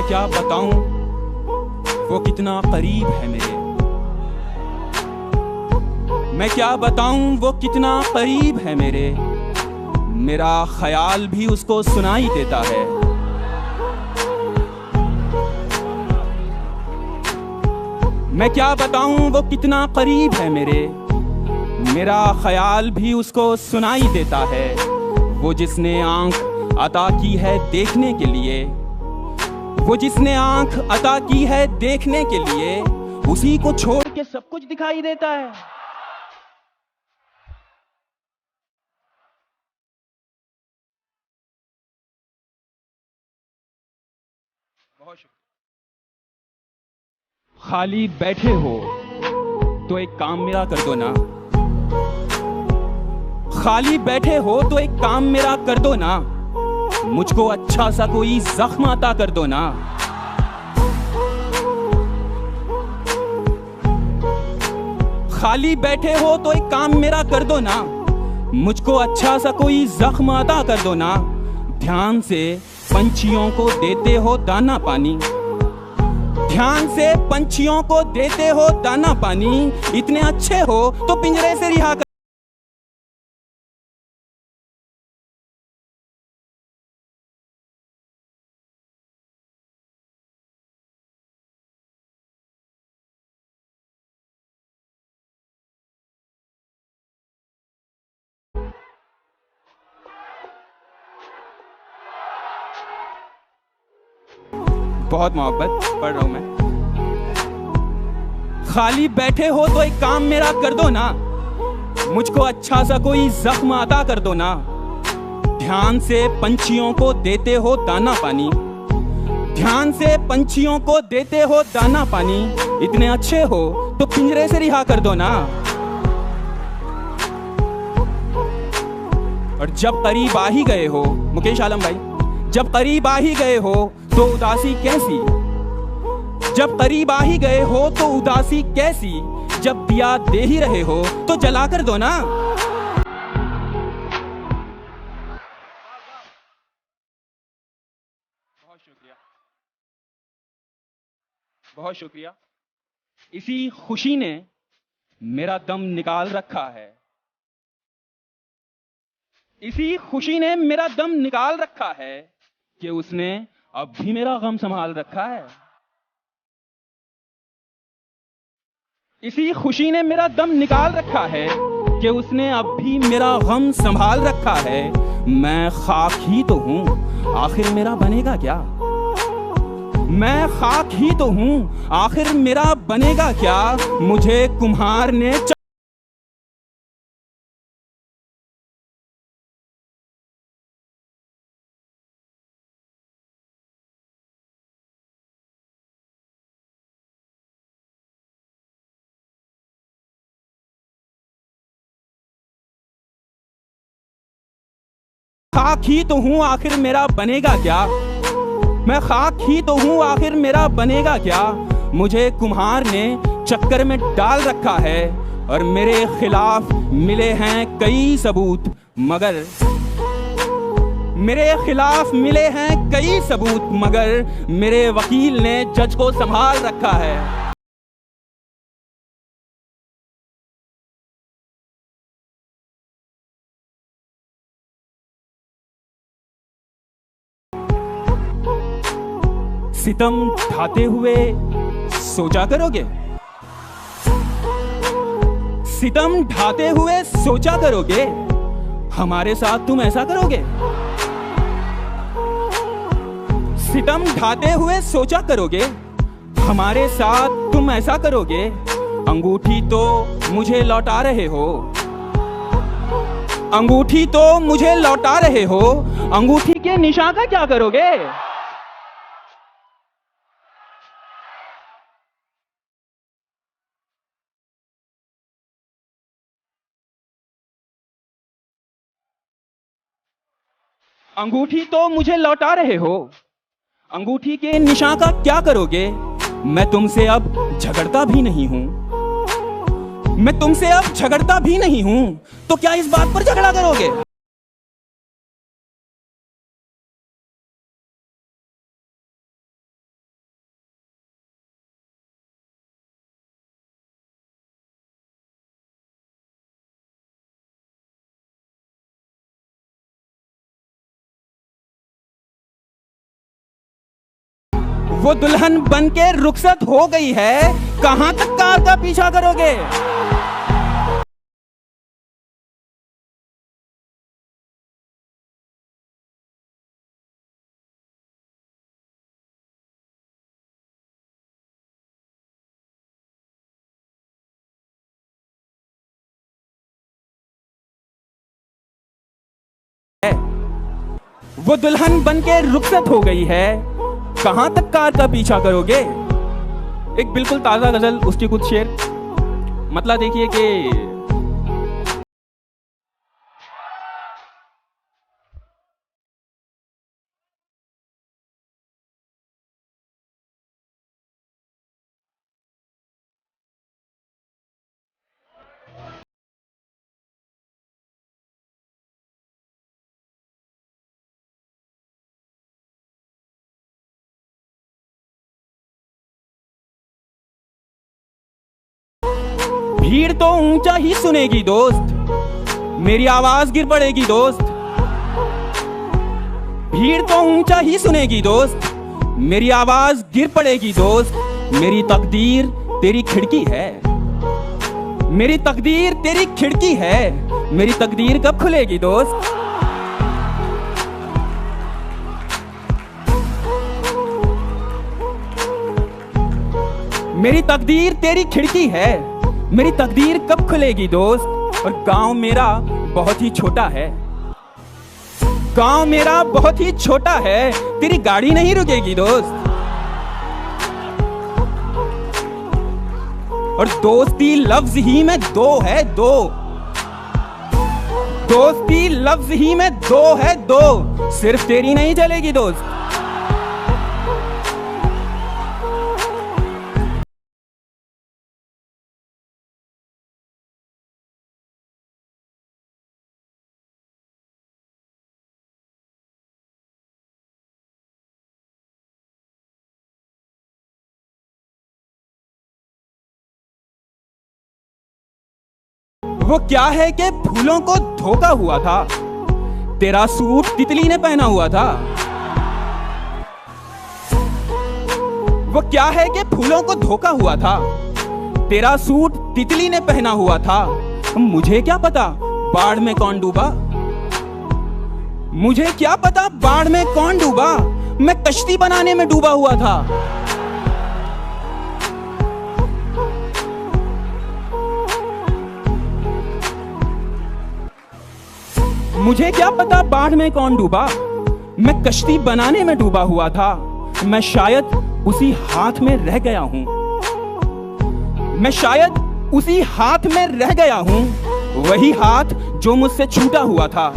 मैं क्या बताऊं वो कितना करीब है मेरे। मैं क्या बताऊं वो कितना करीब है मेरे। मेरा ख्याल भी उसको सुनाई देता है। मैं क्या बताऊं वो कितना करीब है मेरे। मेरा ख्याल भी उसको सुनाई देता है। वो जिसने आंख अता की है देखने के लिए, वो जिसने आंख अता की है देखने के लिए, उसी को छोड़ के सब कुछ दिखाई देता है। बहुत शुक्रिया। खाली बैठे हो तो एक काम मेरा कर दो ना। खाली बैठे हो तो एक काम मेरा कर दो ना। मुझको अच्छा सा कोई जख्म अता कर दो ना। खाली बैठे हो तो एक काम मेरा कर दो ना। मुझको अच्छा सा कोई जख्म अता कर दो ना। ध्यान से पंछियों को देते हो दाना पानी। ध्यान से पंछियों को देते हो दाना पानी। इतने अच्छे हो तो पिंजरे से रिहा कर। बहुत मोहब्बत पढ़ रहा हूं मैं। खाली बैठे हो तो एक काम मेरा कर दो ना। मुझको अच्छा सा कोई जख्म अता कर दो ना। ध्यान से पंछियों को देते हो दाना पानी। ध्यान से पंछियों को देते हो दाना पानी। इतने अच्छे हो तो पिंजरे से रिहा कर दो ना। और जब करीब आ ही गए हो मुकेश आलम भाई, जब करीब आ ही गए हो तो उदासी कैसी। जब करीब आ ही गए हो तो उदासी कैसी। जब दिया दे ही रहे हो तो जला कर दो ना। बहुत शुक्रिया, बहुत शुक्रिया। इसी खुशी ने मेरा दम निकाल रखा है। इसी खुशी ने मेरा दम निकाल रखा है कि उसने अब भी मेरा गम संभाल रखा है। इसी खुशी ने मेरा दम निकाल रखा है कि उसने अब भी मेरा गम संभाल रखा है। मैं खाक ही तो हूं, आखिर मेरा बनेगा क्या। मैं खाक ही तो हूं, आखिर मेरा बनेगा क्या। मुझे कुम्हार ने खाक ही तो हूं, आखिर मेरा बनेगा क्या। मैं खाक ही तो हूं, आखिर मेरा बनेगा क्या। मुझे कुम्हार ने चक्कर में डाल रखा है और मेरे खिलाफ मिले हैं कई सबूत, मगर मेरे खिलाफ मिले हैं कई सबूत, मगर मेरे वकील ने जज को संभाल रखा है। सितम ढाते हुए सोचा करोगे। सितम ढाते हुए सोचा करोगे, हमारे साथ तुम ऐसा करोगे। सितम ढाते हुए सोचा करोगे, हमारे साथ तुम ऐसा करोगे। अंगूठी तो मुझे लौटा रहे हो। अंगूठी तो मुझे लौटा रहे हो। अंगूठी के निशान का क्या करोगे। अंगूठी तो मुझे लौटा रहे हो। अंगूठी के निशान का क्या करोगे। मैं तुमसे अब झगड़ता भी नहीं हूं। मैं तुमसे अब झगड़ता भी नहीं हूं, तो क्या इस बात पर झगड़ा करोगे। वो दुल्हन बन के रुखसत हो गई है, कहां तक कार का पीछा करोगे? वो दुल्हन बन के रुखसत हो गई है, कहां तक कार का पीछा करोगे? एक बिल्कुल ताजा गजल, उसके कुछ शेर। मतलब देखिए कि भीड़ तो ऊंचा ही सुनेगी दोस्त, मेरी आवाज गिर पड़ेगी दोस्त। भीड़ तो ऊंचा ही सुनेगी दोस्त, मेरी आवाज गिर पड़ेगी दोस्त। मेरी तकदीर तेरी खिड़की है, मेरी तकदीर तेरी खिड़की है, मेरी तकदीर कब खुलेगी दोस्त? मेरी तकदीर तेरी खिड़की है, मेरी तकदीर कब खुलेगी दोस्त? और गांव मेरा बहुत ही छोटा है, गांव मेरा बहुत ही छोटा है, तेरी गाड़ी नहीं रुकेगी दोस्त। और दोस्ती लफ्ज ही में दो है, दो। दोस्ती लफ्ज ही में दो है, दो। सिर्फ तेरी नहीं चलेगी दोस्त। वो क्या है कि फूलों को धोखा हुआ था, तेरा सूट तितली ने पहना हुआ था। वो क्या है कि फूलों को धोखा हुआ था, तेरा सूट तितली ने पहना हुआ था। मुझे क्या पता बाढ़ में कौन डूबा, मुझे क्या पता बाढ़ में कौन डूबा। मैं कश्ती बनाने में डूबा हुआ था। मुझे क्या पता बाढ़ में कौन डूबा, मैं कश्ती बनाने में डूबा हुआ था। मैं शायद उसी हाथ में रह गया हूं, मैं शायद उसी हाथ में रह गया हूं, वही हाथ जो मुझसे छूटा हुआ था।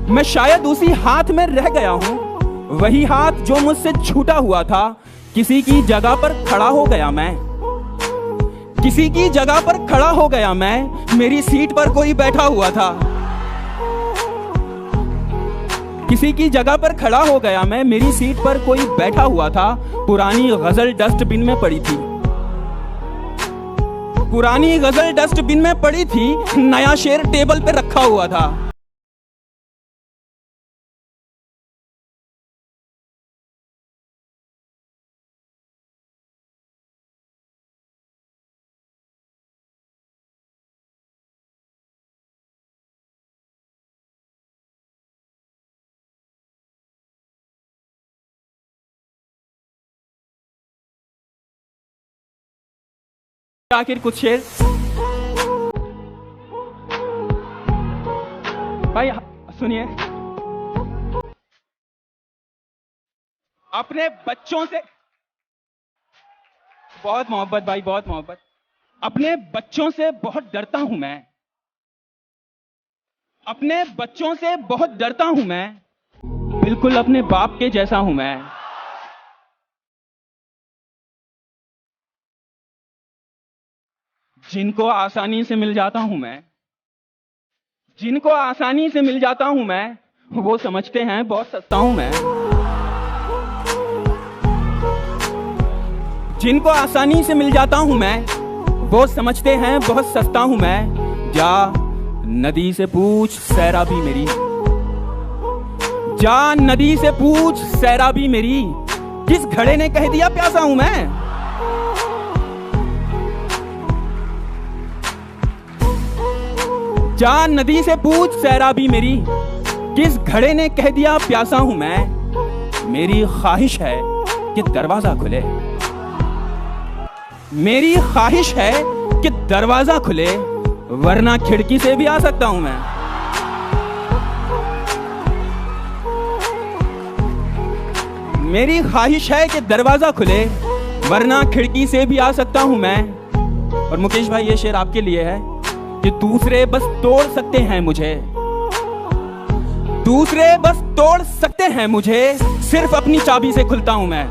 मैं शायद उसी हाथ में रह गया हूं, वही हाथ जो मुझसे छूटा हुआ था। किसी की जगह पर खड़ा हो गया मैं, किसी की जगह पर खड़ा हो गया मैं, मेरी सीट पर कोई बैठा हुआ था। किसी की जगह पर खड़ा हो गया मैं, मेरी सीट पर कोई बैठा हुआ था। पुरानी गजल डस्टबिन में पड़ी थी, पुरानी गजल डस्टबिन में पड़ी थी, नया शेर टेबल पे रखा हुआ था। आखिर कुछ शेर भाई सुनिए। अपने बच्चों से बहुत मोहब्बत भाई, बहुत मोहब्बत। अपने बच्चों से बहुत डरता हूं मैं, अपने बच्चों से बहुत डरता हूं मैं, बिल्कुल अपने बाप के जैसा हूं मैं। जिनको आसानी से मिल जाता हूं मैं, जिनको आसानी से मिल जाता हूं मैं, वो समझते हैं बहुत सस्ता हूं मैं। जिनको आसानी से मिल जाता हूं मैं, वो समझते हैं बहुत सस्ता हूं मैं। जा नदी से पूछ सैराबी मेरी, जा नदी से पूछ सैराबी मेरी, किस घड़े ने कह दिया प्यासा हूं मैं। जा नदी से पूछ सैराबी मेरी, किस घड़े ने कह दिया प्यासा हूं मैं। मेरी ख्वाहिश है कि दरवाजा खुले, मेरी ख्वाहिश है कि दरवाजा खुले, वरना खिड़की से भी आ सकता हूं मैं। मेरी ख्वाहिश है कि दरवाजा खुले, वरना खिड़की से भी आ सकता हूं मैं। और मुकेश भाई ये शेर आपके लिए है कि दूसरे बस तोड़ सकते हैं मुझे, दूसरे बस तोड़ सकते हैं मुझे, सिर्फ अपनी चाबी से खुलता हूं मैं।